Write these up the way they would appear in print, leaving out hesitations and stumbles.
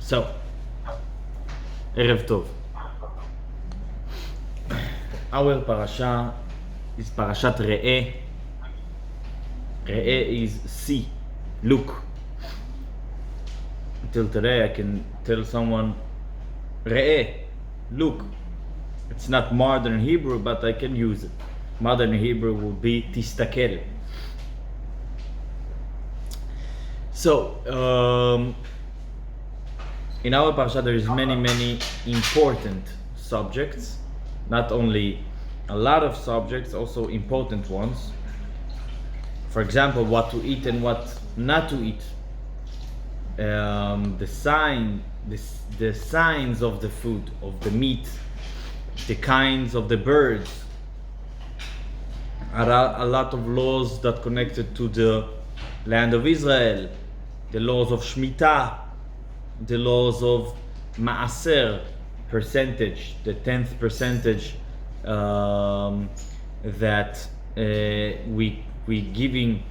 So, Erev Tov. Our parasha is Parashat Re'eh. Re'eh is see, look. Until today I can tell someone, Re'eh, look. It's not modern Hebrew, but I can use it. Modern Hebrew would be Tistakel. So, in our parasha there is many important subjects. Not only a lot of subjects, also important ones. For example, what to eat and what not to eat. The signs of the food, of the meat, the kinds of the birds. A lot of laws that connected to the land of Israel, the laws of Shemitah, the laws of Maaser, percentage, the 10th percentage that we giving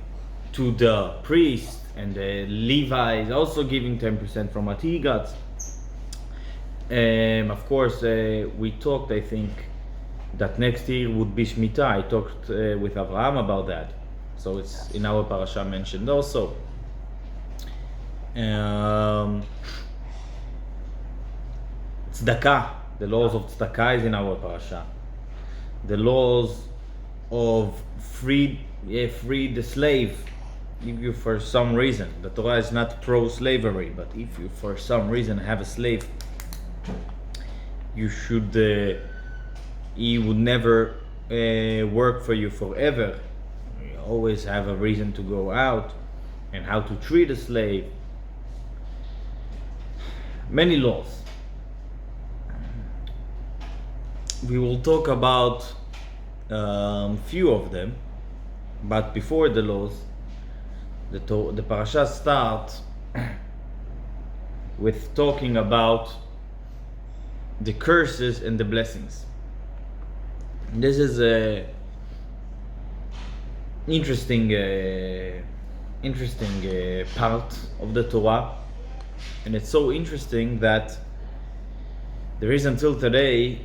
to the priest, and the Levi is also giving 10% from what he got. Of course, we talked, I think, that next year would be Shemitah. I talked with Abraham about that, so it's in our parasha mentioned also. Tzedakah, the laws of tzedakah is in our parasha. The laws of free the slave. If you for some reason, the Torah is not pro-slavery, but if you for some reason have a slave, you should he would never work for you forever. You always have a reason to go out, and how to treat a slave. Many laws. We will talk about few of them, but before the laws, the parasha starts with talking about the curses and the blessings. This is a interesting part of the Torah, and it's so interesting that there is until today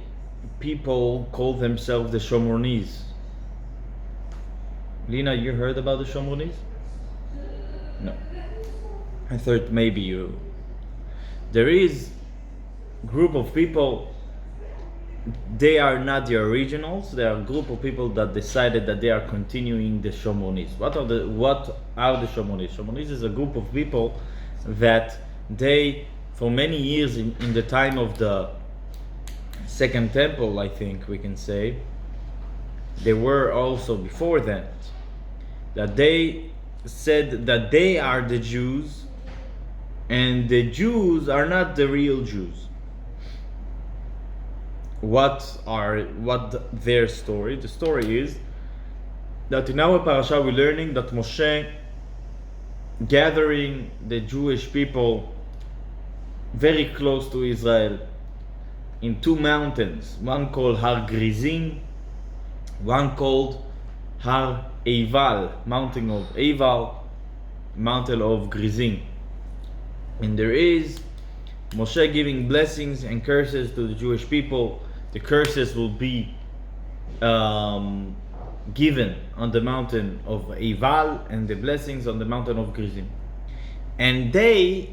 people call themselves the Shomronis. Lina, you heard about the Shomronis? No. I thought maybe you. There is a group of people, they are not the originals, they are a group of people that decided that they are continuing the Shomronis. What are the Shomronis? Shomronis is a group of people that they, for many years in the time of the Second Temple, I think we can say, they were also before that they said that they are the Jews, and the Jews are not the real Jews. What their story? The story is that in our parasha we're learning that Moshe gathering the Jewish people very close to Israel in two mountains, one called Har Grizim, one called Har Eival, mountain of Eival, mountain of Grizim. And there is Moshe giving blessings and curses to the Jewish people. The curses will be given on the mountain of Eival, and the blessings on the mountain of Grizim. And the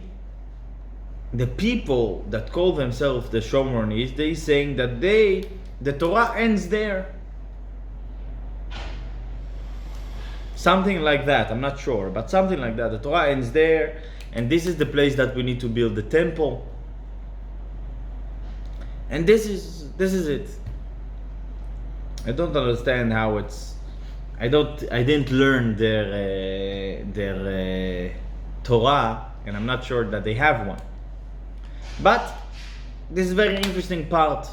people that call themselves the Shomronis, they saying that the Torah ends there. Something like that, I'm not sure, but something like that. The Torah ends there, and this is the place that we need to build the temple. And this is it. I don't understand how it's. I didn't learn their Torah, and I'm not sure that they have one. But this is a very interesting part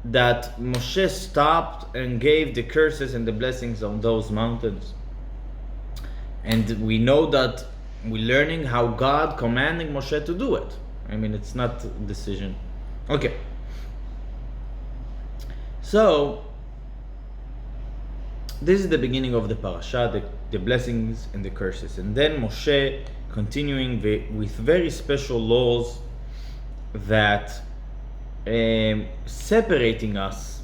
that Moshe stopped and gave the curses and the blessings on those mountains. And we know that we're learning how God commanding Moshe to do it. I mean, it's not a decision. Okay. So, this is the beginning of the parasha, the blessings and the curses. And then Moshe continuing with very special laws that separating us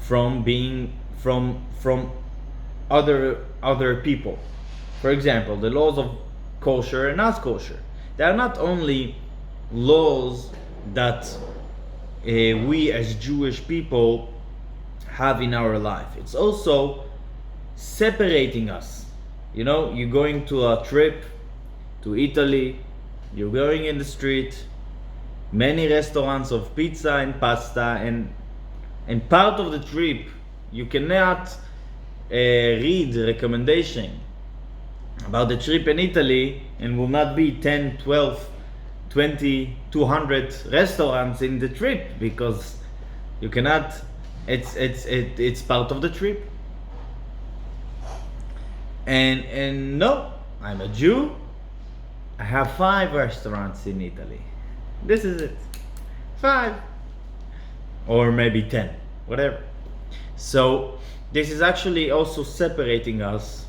from being from other people. For example, the laws of kosher and not kosher. They are not only laws that we as Jewish people have in our life. It's also separating us. You know, you're going to a trip to Italy, you're going in the street, many restaurants of pizza and pasta, and part of the trip you cannot read the recommendation about the trip in Italy, and will not be 10, 12, 20, 200 restaurants in the trip, because you cannot, it's part of the trip. And no, I'm a Jew, I have 5 restaurants in Italy. This is it. 5. Or maybe 10. Whatever. So this is actually also separating us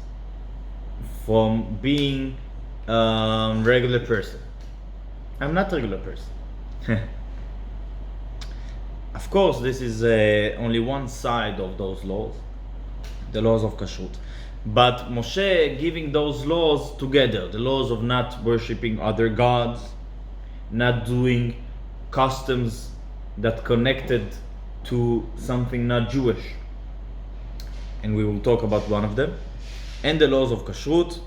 from being a regular person. I'm not a regular person. Of course, this is only one side of those laws, the laws of kashrut. But Moshe giving those laws together, the laws of not worshipping other gods, not doing customs that connected to something not Jewish, and we will talk about one of them, and the laws of kashrut,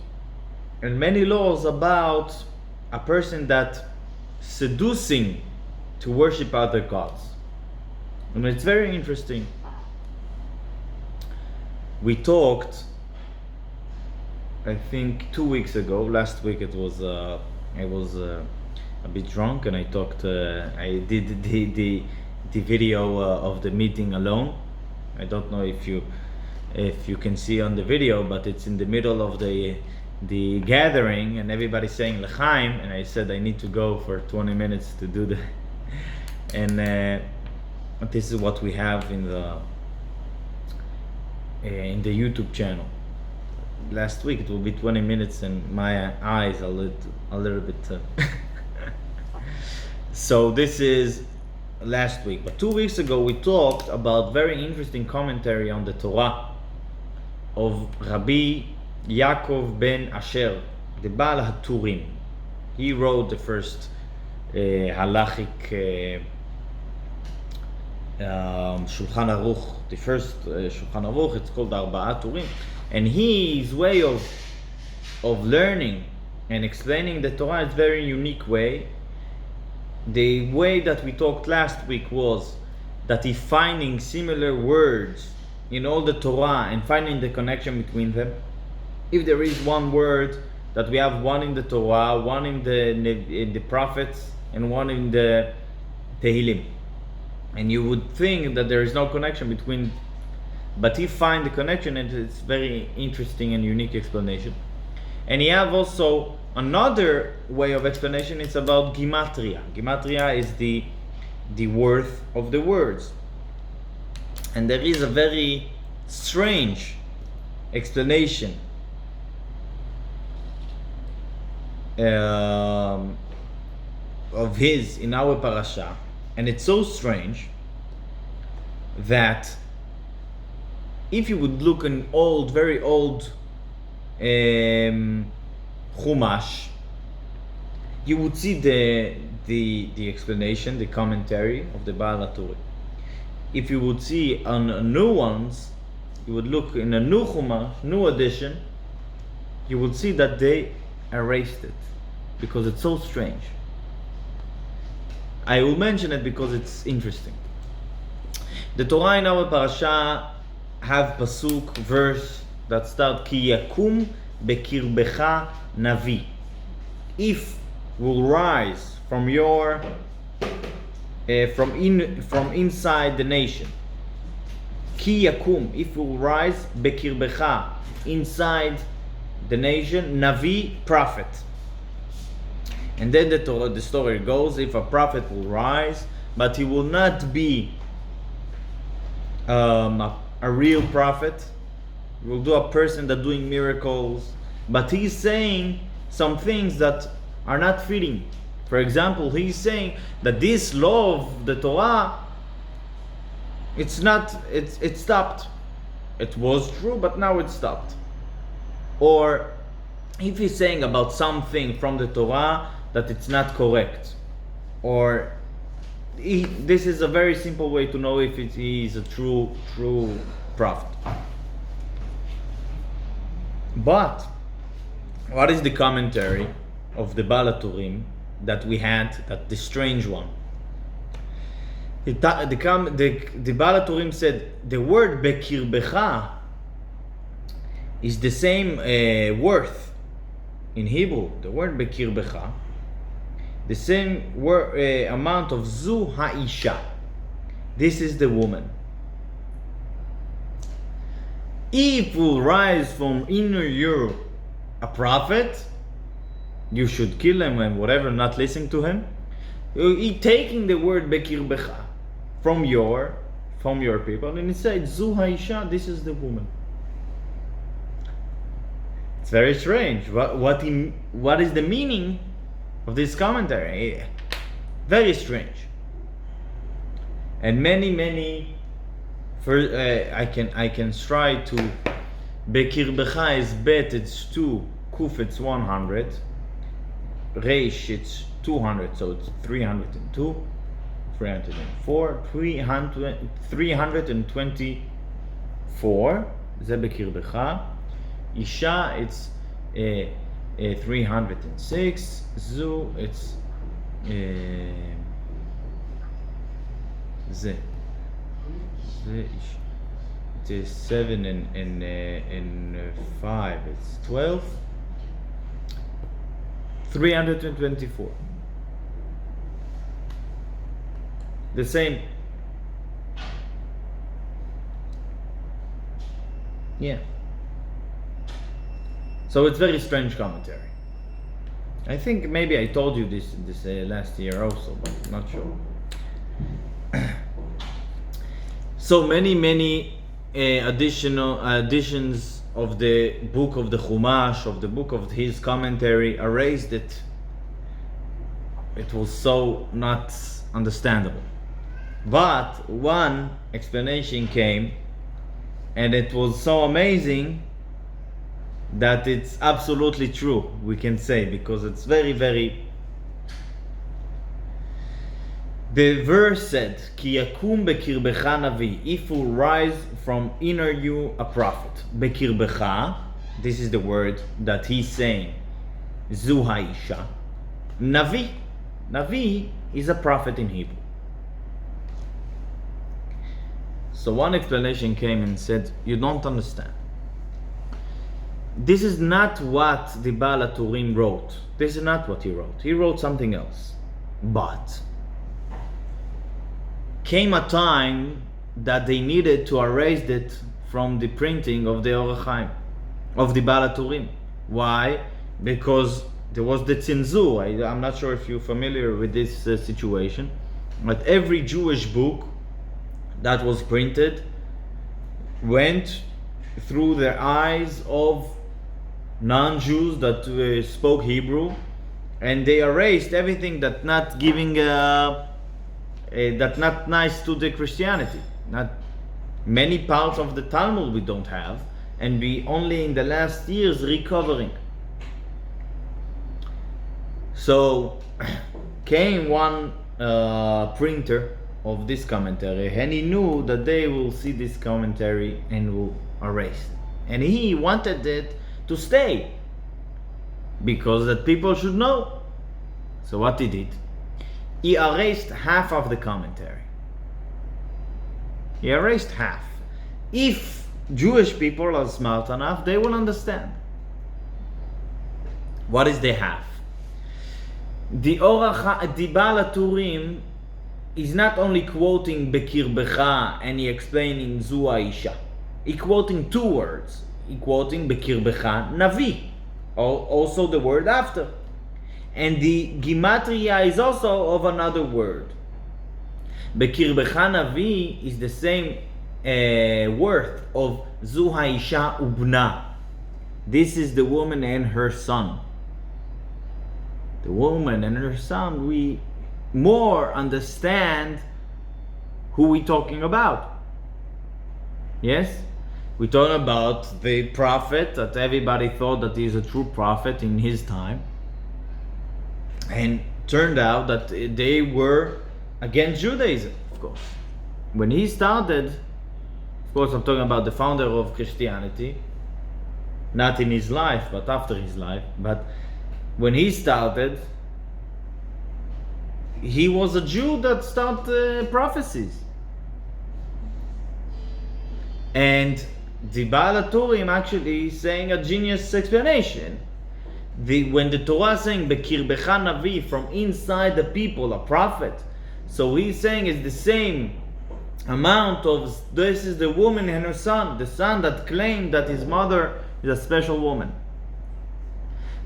and many laws about a person that seducing to worship other gods. And it's very interesting. We talked, I think 2 weeks ago. Last week it was I was a bit drunk, and I talked. I did the video of the meeting alone. I don't know if you can see on the video, but it's in the middle of the gathering, and everybody's saying l'chaim, and I said I need to go for 20 minutes to do the. And this is what we have in the YouTube channel. Last week it will be 20 minutes, and my eyes a little bit. So this is last week, but 2 weeks ago we talked about very interesting commentary on the Torah of Rabbi Yaakov ben Asher, the Baal HaTurim. He wrote the first halachic Shulchan Aruch, the first Shulchan Aruch. It's called Arba'a Turim, and his way of learning and explaining the Torah is very unique way. The way that we talked last week was that he finding similar words in all the Torah and finding the connection between them. If there is one word that we have, one in the Torah, one in the prophets, and one in the Tehillim, and you would think that there is no connection between, but he find the connection, and it's very interesting and unique explanation. And he have also another way of explanation. It's about gematria. Gematria is the worth of the words, and there is a very strange explanation of his in our parasha, and it's so strange that if you would look in very old Chumash, you would see the explanation, the commentary of the Baal HaTurim. If you would see on new ones, you would look in a new Chumash, new edition, you would see that they erased it because it's so strange. I will mention it because it's interesting. The Torah in our parasha have pasuk, verse that start ki yakum bekirbecha navi. If will rise from your from inside the nation. Ki yakum, if will rise bekirbecha, inside the nation, navi, prophet. And then the story goes, if a prophet will rise, but he will not be a real prophet. He will do a person that doing miracles, but he's saying some things that are not fitting For example, he's saying that this law of the Torah, it stopped. It was true, but now it stopped. Or if he's saying about something from the Torah that it's not correct, or this is a very simple way to know if he is a true prophet. But what is the commentary of the Baal HaTurim that we had, that the strange one? The Baal HaTurim said the word bekirbecha is the same worth in Hebrew. The word bekirbecha, the same amount of zu ha'isha. This is the woman. If will rise from inner you a prophet, you should kill him and whatever, not listen to him. He taking the word bekirbecha from your people, and he said zu ha'isha, this is the woman. It's very strange. What is the meaning of this commentary? Very strange. And many I can try to. Bekirbecha is bet, it's 2, kuf it's 100, reish it's 200, so it's 302, 304, 324. זה bekirbecha. Isha it's 306. Zu it's it is 7 and 5. It's 12. 324. The same. Yeah. So it's very strange commentary. I think maybe I told you this last year also, but I'm not sure. So many additions of the book of the Chumash, of the book of his commentary, erased it. It was so not understandable. But one explanation came, and it was so amazing that it's absolutely true, we can say, because it's very, very. The verse said, Ki yakum bekirbecha navi, if will rise from inner you a prophet. Bekirbecha, this is the word that he's saying, zu ha'isha. Navi. Navi is a prophet in Hebrew. So one explanation came and said, you don't understand. This is not what the Baal HaTurim wrote. This is not what he wrote. He wrote something else. But came a time that they needed to erase it from the printing of the Orach Chaim, of the Baal HaTurim. Why? Because there was the tzenzur. I'm not sure if you're familiar with this situation, but every Jewish book that was printed went through the eyes of non-Jews that spoke Hebrew, and they erased everything that not giving that not nice to the Christianity. Not many parts of the Talmud we don't have, and we only in the last years recovering. So came one printer of this commentary, and he knew that they will see this commentary and will erase it. And he wanted it to stay, because that people should know. So what he did, he erased half of the commentary. He erased half. If Jewish people are smart enough, they will understand. What is the half? The Baal HaTurim is not only quoting Bekirbecha and he explaining Zu Ha'isha. He quoting two words. He quoting Bekirbecha Navi, also the word after. And the Gimatria is also of another word. Bekirbecha Navi is the same worth of Zu Ha'isha Ubna. This is the woman and her son. the woman and her son, we more understand who we're talking about. Yes? We're talking about the prophet that everybody thought that he's a true prophet in his time. And turned out that they were against Judaism, of course. When he started, of course I'm talking about the founder of Christianity, not in his life, but after his life. But when he started, he was a Jew that started prophecies. And the Baal HaTurim actually is saying a genius explanation. When the Torah is saying Bekirbecha Navi, from inside the people, a prophet, so he's saying it's the same amount of, this is the woman and her son, the son that claimed that his mother is a special woman.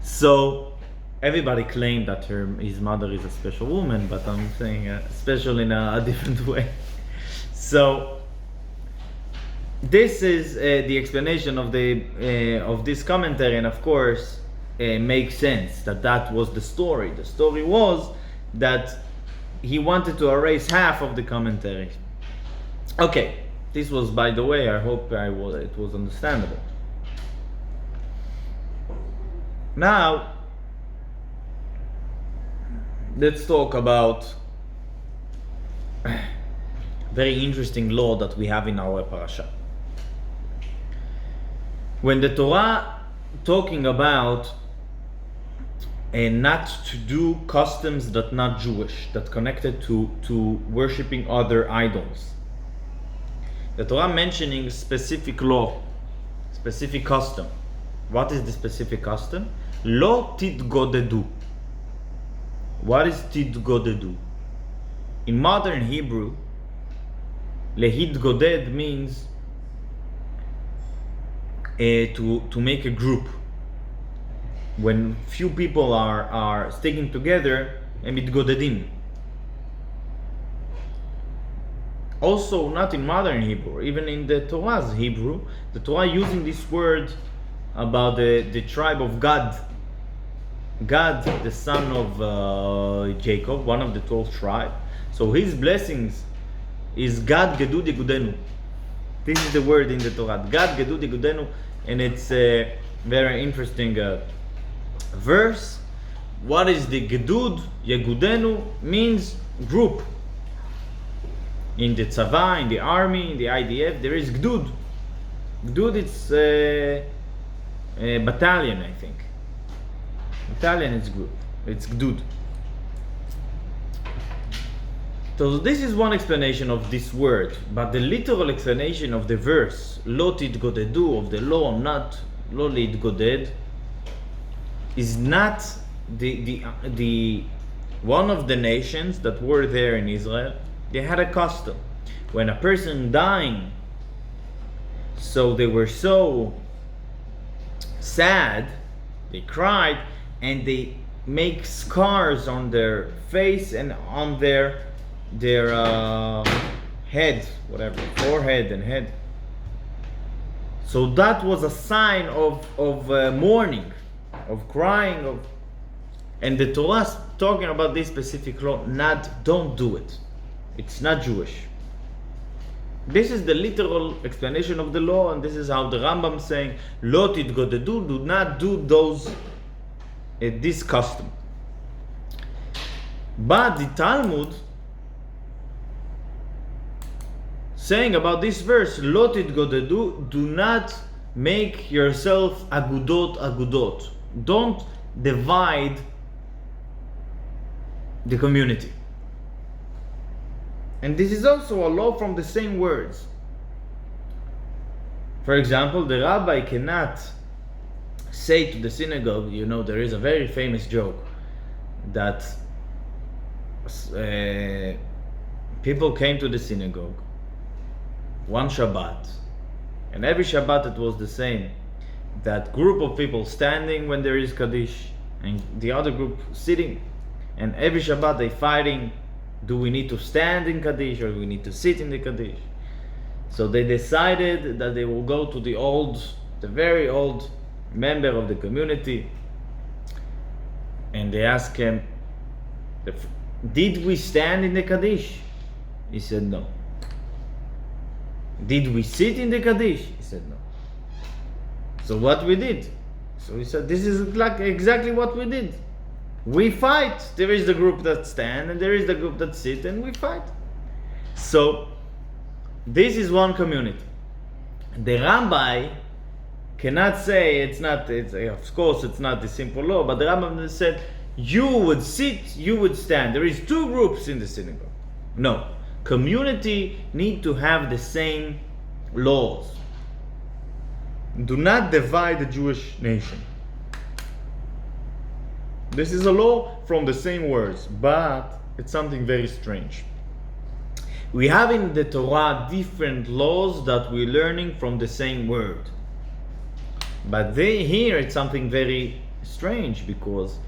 So everybody claimed that his mother is a special woman, but I'm saying special in a different way. So this is the explanation of this commentary, and of course makes sense that was the story. The story was that he wanted to erase half of the commentary. Okay, this was, by the way, I hope it was understandable. Now let's talk about very interesting law that we have in our parasha. When the Torah talking about not to do customs that not Jewish, that connected to worshipping other idols, the Torah mentioning specific law, specific custom. What is the specific custom? Lo titgodedu. What is titgodedu? In modern Hebrew, lehitgoded means to make a group. When few people are sticking together, and mitgodedim. Also, not in modern Hebrew, even in the Torah's Hebrew, the Torah using this word about the tribe of Gad. Gad, the son of Jacob, one of the 12 tribes. So his blessings is Gad Gedu Degudenu. This is the word in the Torah, Gad Gedu Degudenu, and it's a very interesting verse. What is the Gedud? Yegudenu means group. In the Tzava, in the army, in the IDF, there is Gdud. Gdud, it's a battalion, I think. Battalion is group. It's Gdud. So this is one explanation of this word, but the literal explanation of the verse, Lo titgodedu, of the law, not Lo litgoded, is not the one of the nations that were there in Israel. They had a custom when a person dying, so they were so sad, they cried, and they make scars on their face and on their head, whatever, forehead and head. So that was a sign of mourning, of crying, and the Torah is talking about this specific law. Don't do it. It's not Jewish. This is the literal explanation of the law, and this is how the Rambam is saying, Lo titgodedu, do not do this custom. But the Talmud saying about this verse, Lo titgodedu, do not make yourself agudot. Don't divide the community. And this is also a law from the same words. For example, the rabbi cannot say to the synagogue, there is a very famous joke that people came to the synagogue one Shabbat, and every Shabbat it was the same. That group of people standing when there is Kaddish, and the other group sitting, and every Shabbat they fighting. Do we need to stand in Kaddish or do we need to sit in the Kaddish? So they decided that they will go to the very old member of the community, and they asked him, did we stand in the Kaddish? He said no. Did we sit in the Kaddish? He said no. So what we did? So he said, this is like exactly what we did. We fight. There is the group that stand and there is the group that sit, and we fight. So this is one community. The Rabbi cannot say of course it's not the simple law, but the Rabbi said you would sit, you would stand. There is two groups in the synagogue. No. Community need to have the same laws. Do not divide the Jewish nation. This is a law from the same words, but it's something very strange. We have in the Torah different laws that we're learning from the same word. But here it's something very strange, because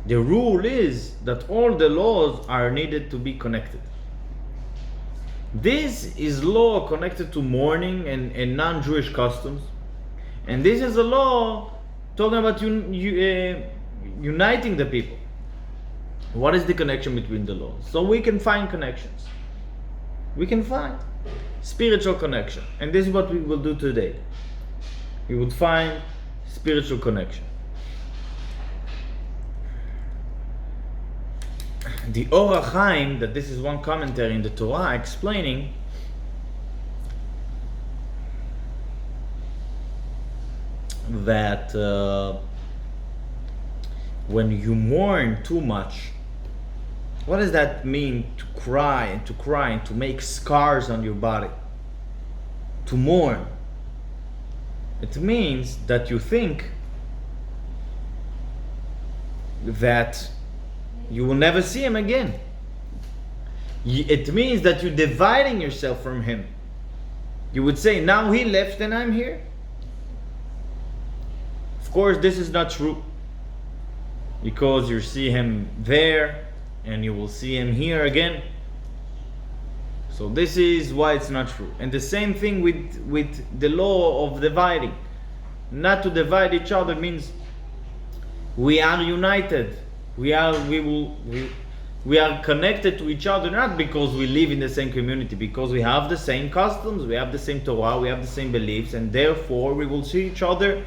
the rule is that all the laws are needed to be connected. This is law connected to mourning and non-Jewish customs. And this is a law talking about uniting the people. What is the connection between the laws? So we can find connections. We can find spiritual connection. And this is what we will do today. We would find spiritual connection. The Or HaChaim, that this is one commentary in the Torah explaining that when you mourn too much, what does that mean? To cry and to cry and to make scars on your body, to mourn. It means that you think that you will never see him again. It means that you're dividing yourself from him. You would say, now he left and I'm here. Of course, this is not true, because you see him there and you will see him here again. So this is why it's not true. And the same thing with the law of dividing. Not to divide each other means we are united. We are connected to each other, not because we live in the same community, because we have the same customs, we have the same Torah, we have the same beliefs, and therefore we will see each other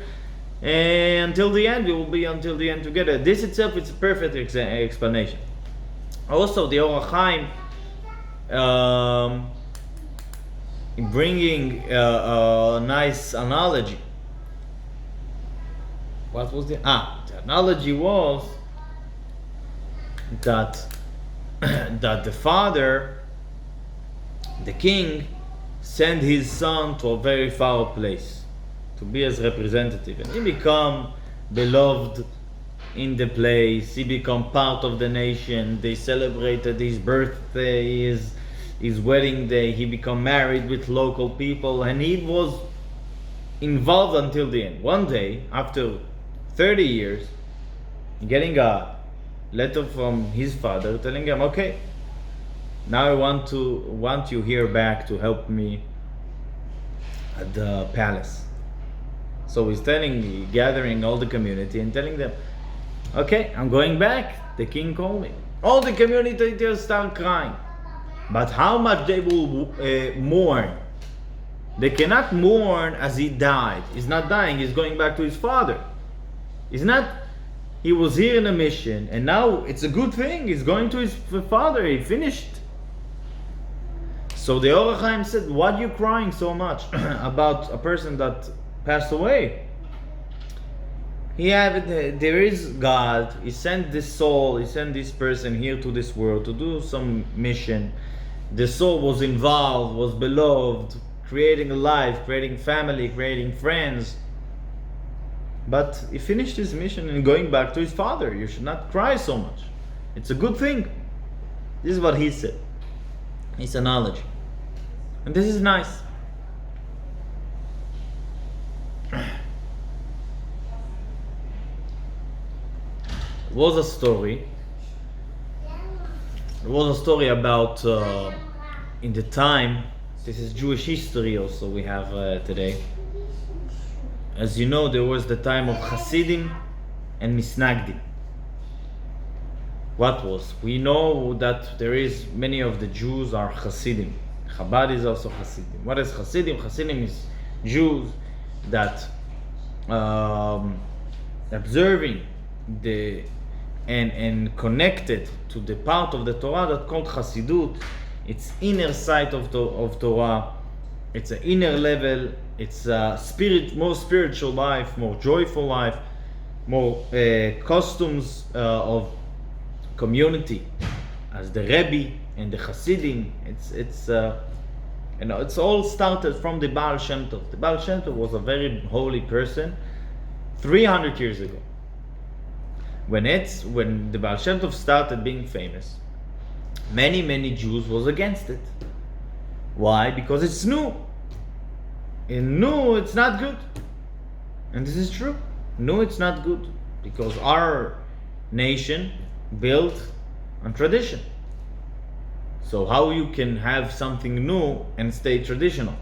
until the end. We will be until the end together. This itself is a perfect explanation. Also, the Or HaChaim bringing a nice analogy. What was the analogy was that the father, the king, sent his son to a very far place to be his representative, and he become beloved in the place. He become part of the nation. They celebrated his birthday, his wedding day. He become married with local people, and he was involved until the end. One day, after 30 years, getting a letter from his father telling him, okay, now I want you here back to help me at the palace. So he's gathering all the community and telling them, okay, I'm going back. The king called me. All the community start crying. But how much they will mourn? They cannot mourn as he died. He's not dying. He's going back to his father. He was here in a mission, and now it's a good thing. He's going to his father. He finished. So the Or HaChaim said, "Why are you crying so much about a person that passed away? There is God. He sent this soul. He sent this person here to this world to do some mission. The soul was involved, was beloved, creating a life, creating family, creating friends. But he finished his mission and going back to his father. You should not cry so much. It's a good thing." This is what he said. His analogy. And this is nice. There was a story about in the time, this is Jewish history also we have today. As you know, there was the time of Hasidim and Misnagdim. What was? We know that there is many of the Jews are Hasidim. Chabad is also Hasidim. What is Hasidim? Hasidim is Jews that observing the and connected to the part of the Torah that called Hasidut. It's inner side of Torah. It's an inner level. It's a more spiritual life, more joyful life, more customs of community, as the Rabbi and the Hasidim. It's all started from the Baal Shem Tov. The Baal Shem Tov was a very holy person 300 years ago. When the Baal Shem Tov started being famous, many Jews was against it. Why? Because it's new. And new, it's not good. And this is true. No, it's not good. Because our nation built on tradition. So how you can have something new and stay traditional?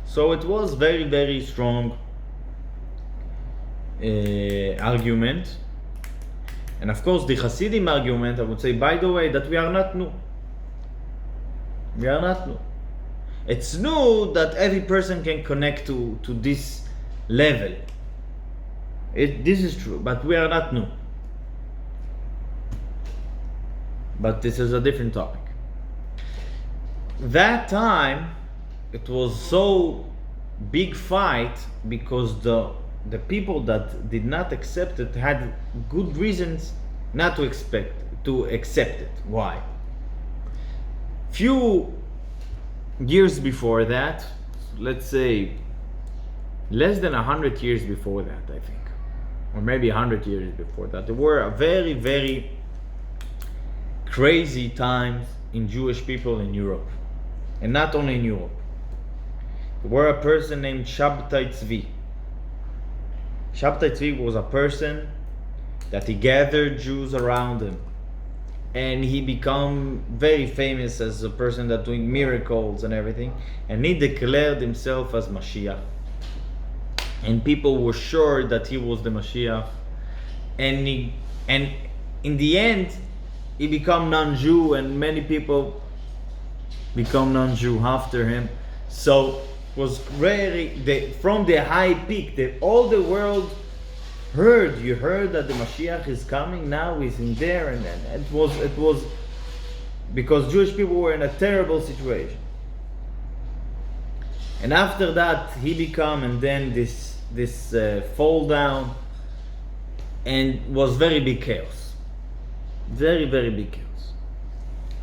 So it was very, very strong argument. And of course the Hasidim argument, I would say, by the way, that we are not new. We are not new. It's new that every person can connect to this level. This is true, but we are not new. But this is a different topic. That time, it was so big fight because the people that did not accept it had good reasons not to accept it. Why? Few years before that, let's say less than 100 years before that, I think, or maybe 100 years before that, there were a very, very crazy times in Jewish people in Europe, and not only in Europe. There were a person named Shabtai Tzvi. Shabtai Tzvi was a person that he gathered Jews around him, and he became very famous as a person that doing miracles and everything, and he declared himself as Mashiach, and people were sure that he was the Mashiach, and in the end he became non-Jew, and many people become non-Jew after him. So it was very from the high peak that all the world heard. You heard that the Mashiach is coming, now he's in there, and it was because Jewish people were in a terrible situation. And after that he became, and then this fall down, and was very big chaos, very, very big chaos.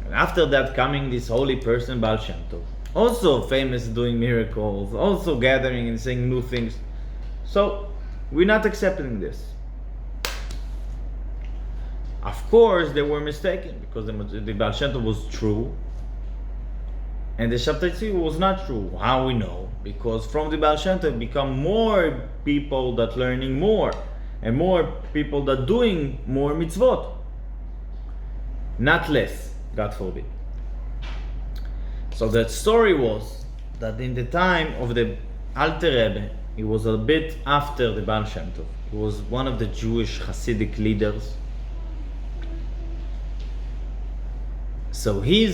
And after that coming this holy person Baal Shem Tov, also famous doing miracles, also gathering and saying new things. So we're not accepting this. Of course they were mistaken, because the Baal Shem Tov was true and the Shabtai Tzvi was not true. How we know? Because from the Baal Shem Tov become more people that learning more, and more people that doing more mitzvot, not less, God forbid. So that story was that in the time of the Alter Rebbe, he was a bit after the Baal Shem Tov. He was one of the Jewish Hasidic leaders. So he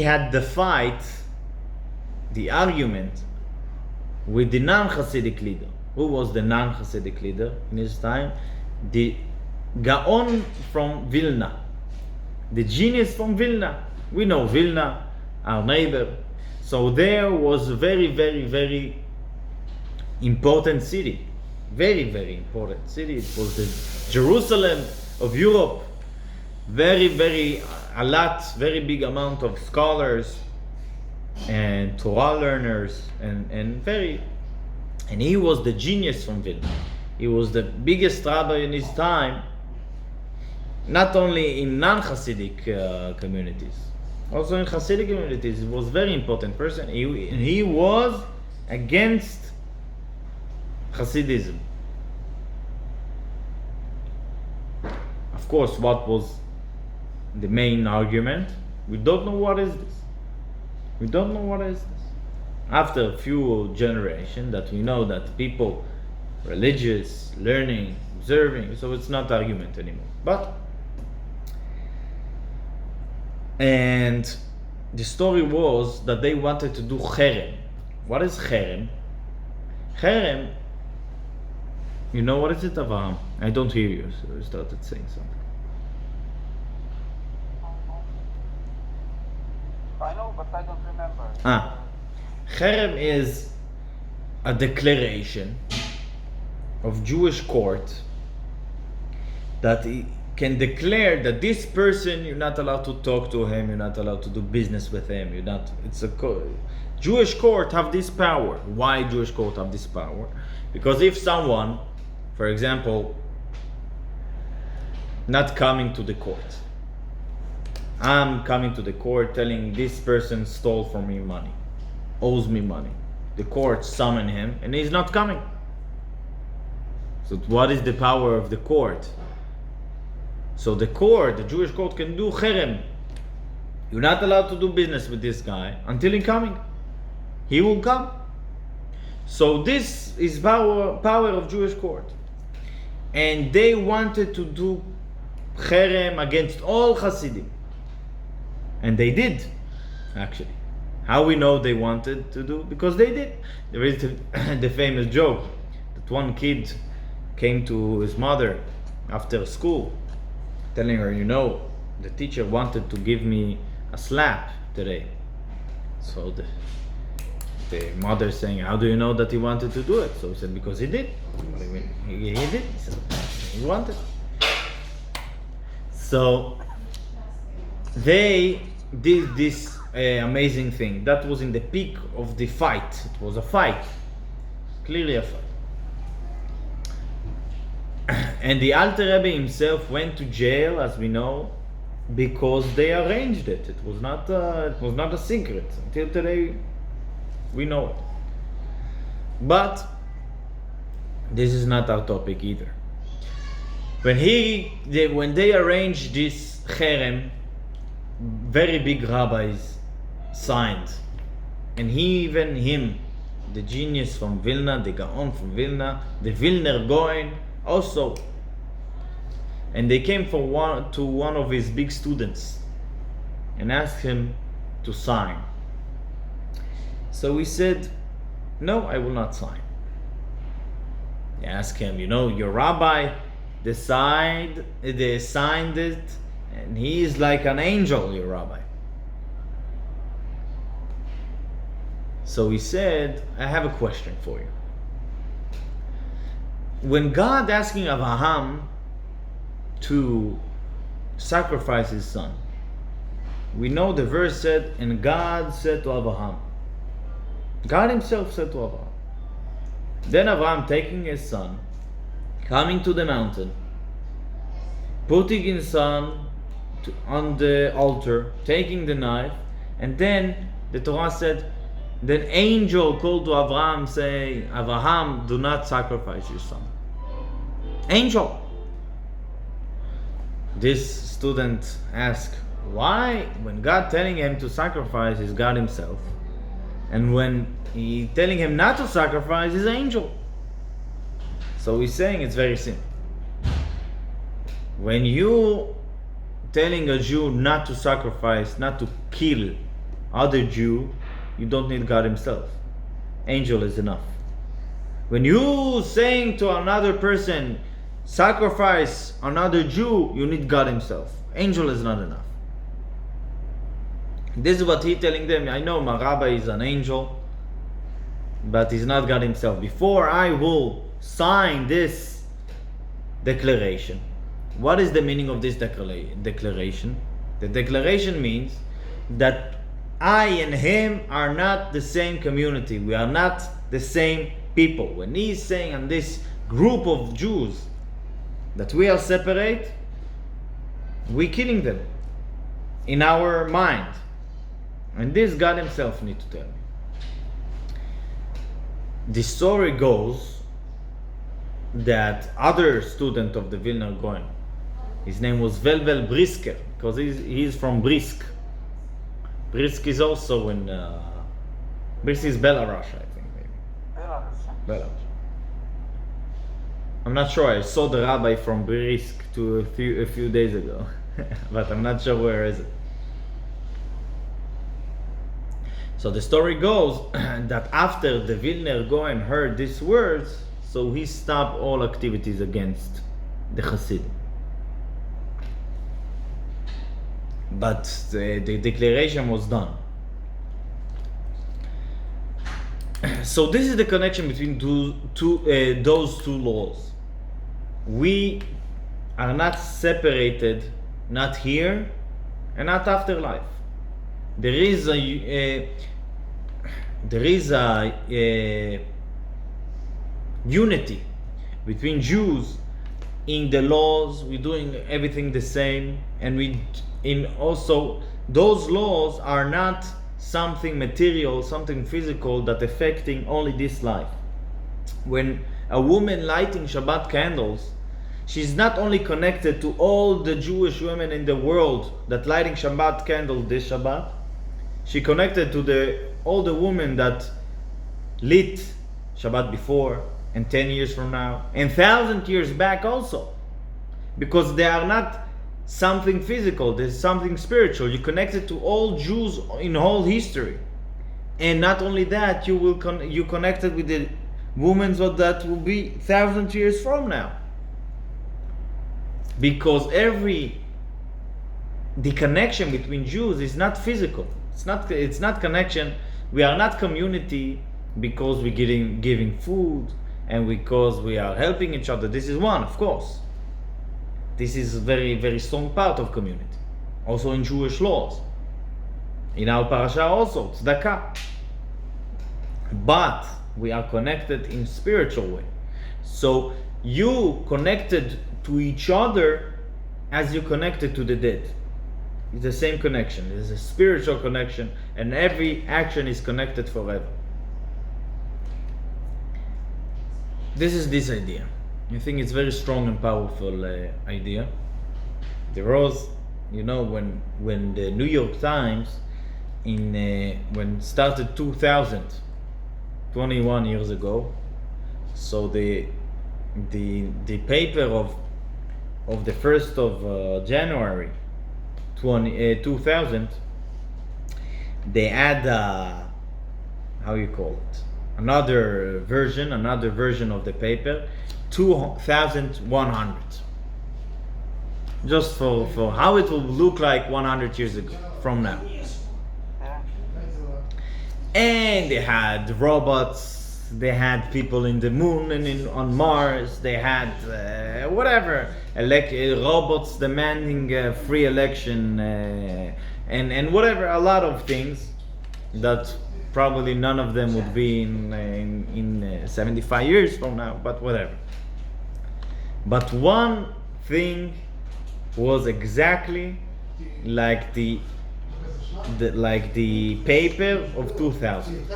had the fight, the argument with the non-Hasidic leader. Who was the non-Hasidic leader in his time? The Gaon from Vilna, the genius from Vilna. We know Vilna, our neighbor. So there was a very, very, very important city. Very, very important city. It was the Jerusalem of Europe. Very, very big amount of scholars and Torah learners, and he was the genius from Vilna. He was the biggest rabbi in his time, not only in non-Hasidic communities, also in Hasidic communities. He was a very important person. He was against Hasidism. Of course, what was the main argument? We don't know what is this. We don't know what is this. After a few generations that we know that people religious, learning, observing, so it's not argument anymore. And the story was that they wanted to do cherem. What is cherem? Cherem, you know what is it, Avraham? I don't hear you, so you started saying something. I know, but I don't remember. Cherem is a declaration of Jewish court that he can declare that this person, you're not allowed to talk to him, you're not allowed to do business with him, Jewish court have this power. Why Jewish court have this power? Because if someone, for example, not coming to the court, I'm coming to the court telling this person stole from me money, owes me money. The court summon him and he's not coming. So what is the power of the court? So the Jewish court can do cherem. You're not allowed to do business with this guy until he's coming. He will come. So this is power of Jewish court. And they wanted to do cherem against all Hasidim. And they did, actually. How we know they wanted to do? Because they did. There is the famous joke that one kid came to his mother after school, telling her, the teacher wanted to give me a slap today. So the mother saying, how do you know that he wanted to do it? So he said, because he did. What do you mean? He did. He said, he wanted. So they did this amazing thing. That was in the peak of the fight. It was a fight. Clearly a fight. And the Alter Rebbe himself went to jail, as we know, because they arranged it. It was not a secret. Until today, we know it. But this is not our topic either. When they arranged this cherem, very big rabbis signed, and the genius from Vilna, the Gaon from Vilna, the Vilner Goen also, and they came to one of his big students and asked him to sign. So he said, no, I will not sign. They asked him, your rabbi they signed it, and he is like an angel, your rabbi. So he said, I have a question for you. When God asking Abraham to sacrifice his son, we know the verse said, and God said to Abraham. God himself said to Abraham. Then Abraham taking his son, coming to the mountain, putting his son on the altar, taking the knife, and then the Torah said, then angel called to Abraham saying, Abraham, do not sacrifice your son. Angel. This student asked, why, when God telling him to sacrifice is God himself, and when he telling him not to sacrifice is angel? So he's saying it's very simple. When you telling a Jew not to sacrifice, not to kill other Jew, you don't need God himself. Angel is enough. When you saying to another person, sacrifice another Jew, you need God himself. Angel is not enough. This is what he telling them. I know my rabbi is an angel, but he's not God himself. Before I will sign this declaration, what is the meaning of this declaration? The declaration means that I and him are not the same community. We are not the same people. When he's saying on this group of Jews that we are separate, we're killing them in our mind. And this God himself needs to tell me. The story goes that other student of the Vilna Gaon, his name was Velvel Brisker, because he's from Brisk. Brisk is also in Brisk is Belarus, I think, maybe. Belarus. Belarus. I'm not sure. I saw the rabbi from Brisk a few days ago, but I'm not sure where is it. So the story goes that after the Vilner Gaon heard these words, so he stopped all activities against the Hasidim. But the declaration was done. So this is the connection between those two laws. We are not separated, not here and not afterlife. There is a unity between Jews in the laws. We're doing everything the same, and also those laws are not something material, something physical that affecting only this life. When a woman lighting Shabbat candles, she's not only connected to all the Jewish women in the world that lighting Shabbat candles this Shabbat, she connected to all the women that lit Shabbat before and 10 years from now and 1,000 years back also, because they are not something physical, there's something spiritual. You connected to all Jews in whole history, and not only that, you connected with the women that will be 1,000 years from now, because the connection between Jews is not physical. It's not connection. We are not community because we're giving food and because we are helping each other. This is one, of course. This is a very, very strong part of community. Also in Jewish laws. In our Parashat also, tzedakah. But we are connected in spiritual way. So you connected to each other as you connected to the dead. It's the same connection. It's a spiritual connection, and every action is connected forever. This is this idea. I think it's very strong and powerful idea. There was, when the New York Times when it started 2000, 21 years ago, so the paper of the 1st of January 2000, they add how you call it, another version of the paper, 2100, just for how it will look like 100 years ago from now. And they had robots, they had people in the moon and on Mars, they had whatever, robots demanding free election, and whatever, a lot of things that probably none of them would be in 75 years from now, but whatever. But one thing was exactly like the paper of 2000.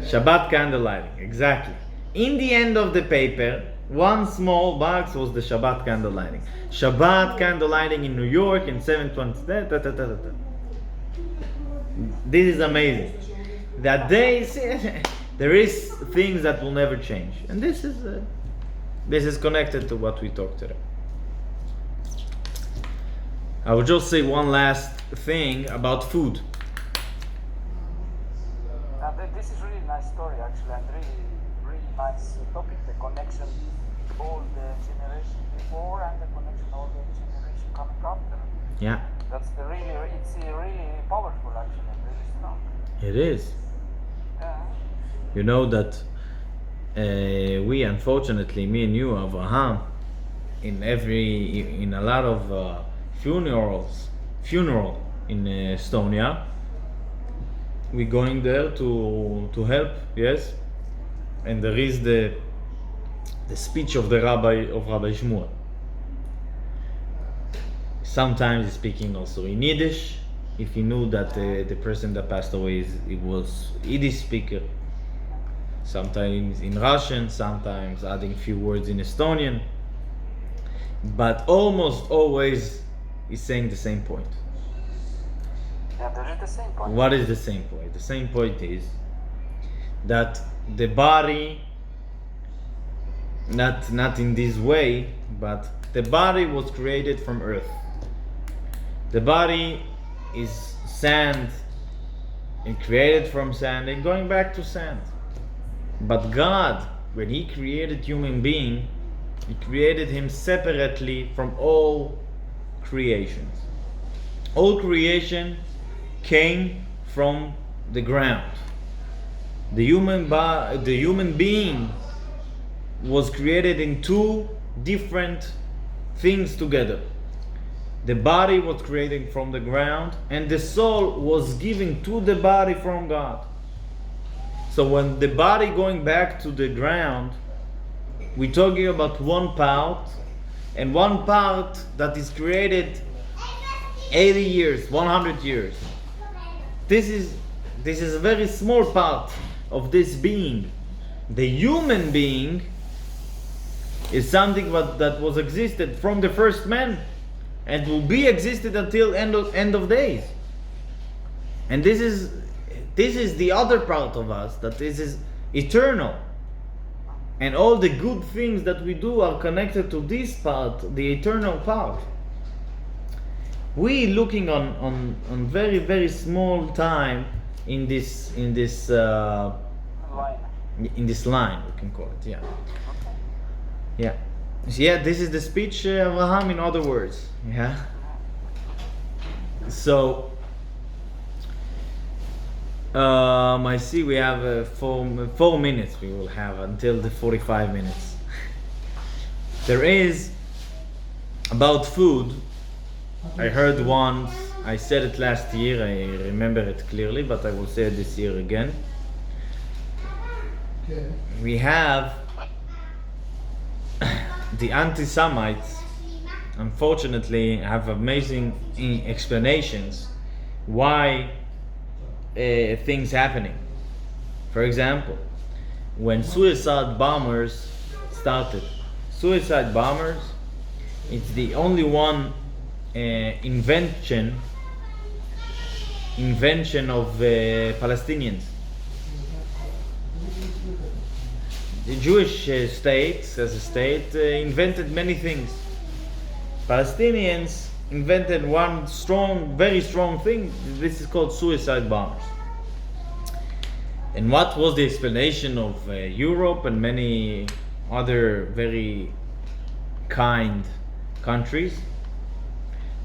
Shabbat candle lighting, exactly. In the end of the paper, one small box was the Shabbat candle lighting. Shabbat candle lighting in New York in 720. This is amazing. That there is things that will never change, and this is connected to what we talked today. I will just say one last thing about food. This is really nice story actually, and really nice topic. The connection to all the generation before and the connection to all the generation coming after. Yeah. It's really powerful actually, and really strong. It is. Yeah. You know that we, unfortunately, me and you, Avraham, in a lot of funeral in Estonia, we're going there to help, yes, and there is the speech of the Rabbi Shmuel. Sometimes he's speaking also in Yiddish, if he knew that the person that passed away was Yiddish speaker. Sometimes in Russian, sometimes adding few words in Estonian, but almost always he's saying the same point. Yeah, there is the same point. What is the same point? The same point is that the body not in this way, but the body was created from earth. The body is sand and created from sand and going back to sand. But God, when He created human being, He created him separately from all creations. All creation came from the ground. The human being was created in two different things together. The body was created from the ground, and the soul was given to the body from God. So when the body going back to the ground, we're talking about one part, and one part that is created 80 years, 100 years. This is a very small part of this being. The human being is something that was existed from the first man and will be existed until end of days. And this is the other part of us, that this is eternal. And all the good things that we do are connected to this part, the eternal part. We looking on very, very small time in this line, we can call it, yeah. Yeah. So yeah, this is the speech of Abraham in other words. Yeah. So I see we have 4 minutes we will have until the 45 minutes. There is about food. I heard once, I said it last year, I remember it clearly, but I will say it this year again. Okay. We have the anti-Semites, unfortunately, have amazing explanations why things happening. For example, when suicide bombers started, suicide bombers, it's the only one invention of Palestinians. The Jewish state, as a state, invented many things. Palestinians invented one very strong thing. This is called suicide bombers. And what was the explanation of Europe and many other very kind countries?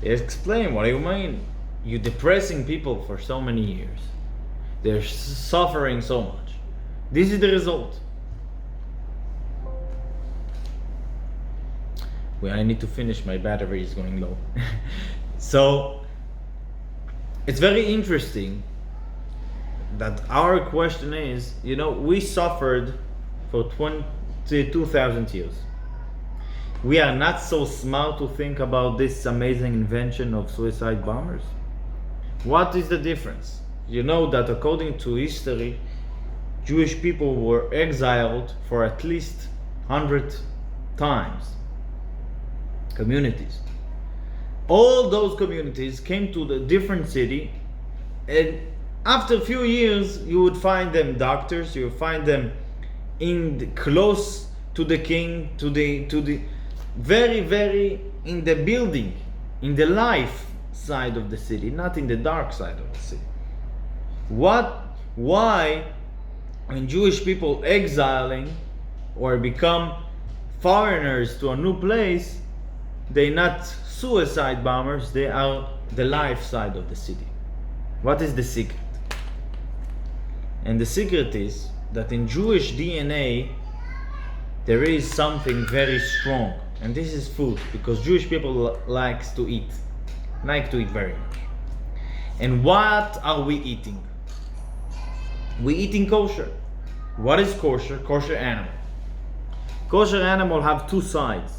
They explain, what do you mean? You're depressing people for so many years. They're suffering so much. This is the result. Well, I need to finish, my battery is going low. So, it's very interesting that our question is, we suffered for 22,000 years. We are not so smart to think about this amazing invention of suicide bombers. What is the difference? You know that according to history, Jewish people were exiled for at least 100 times. Communities. All those communities came to the different city, and after a few years you would find them doctors, you would find them close to the king, to the very, very in the building, in the life side of the city, not in the dark side of the city. Why when Jewish people exiling or become foreigners to a new place, they're not suicide bombers, they are the life side of the city? What is the secret? And the secret is that in Jewish DNA there is something very strong, and this is food, because Jewish people like to eat very much. And what are we eating? We eating kosher. What is kosher? Kosher animal. Kosher animal have two signs.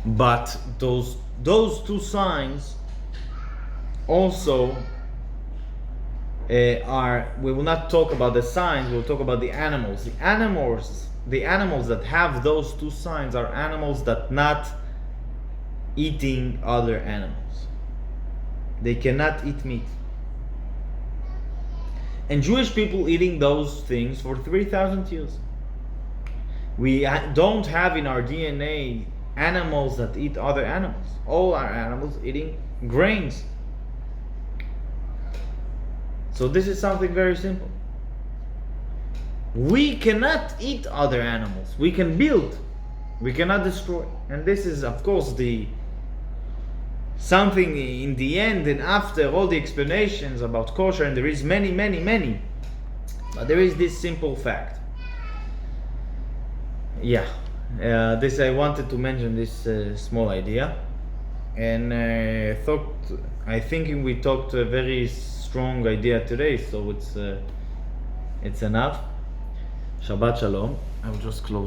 But those two signs also we will not talk about the signs, we'll talk about the animals. The animals that have those two signs are animals that not eating other animals. They cannot eat meat. And Jewish people eating those things for 3,000 years. We don't have in our DNA animals that eat other animals. All our animals eating grains. So this is something very simple. We cannot eat other animals. We can build. We cannot destroy. And this is, of course, the something in the end and after all the explanations about kosher, and there is many, but there is this simple fact. This I wanted to mention this small idea, and I think we talked a very strong idea today, so it's enough. Shabbat Shalom. I will just close.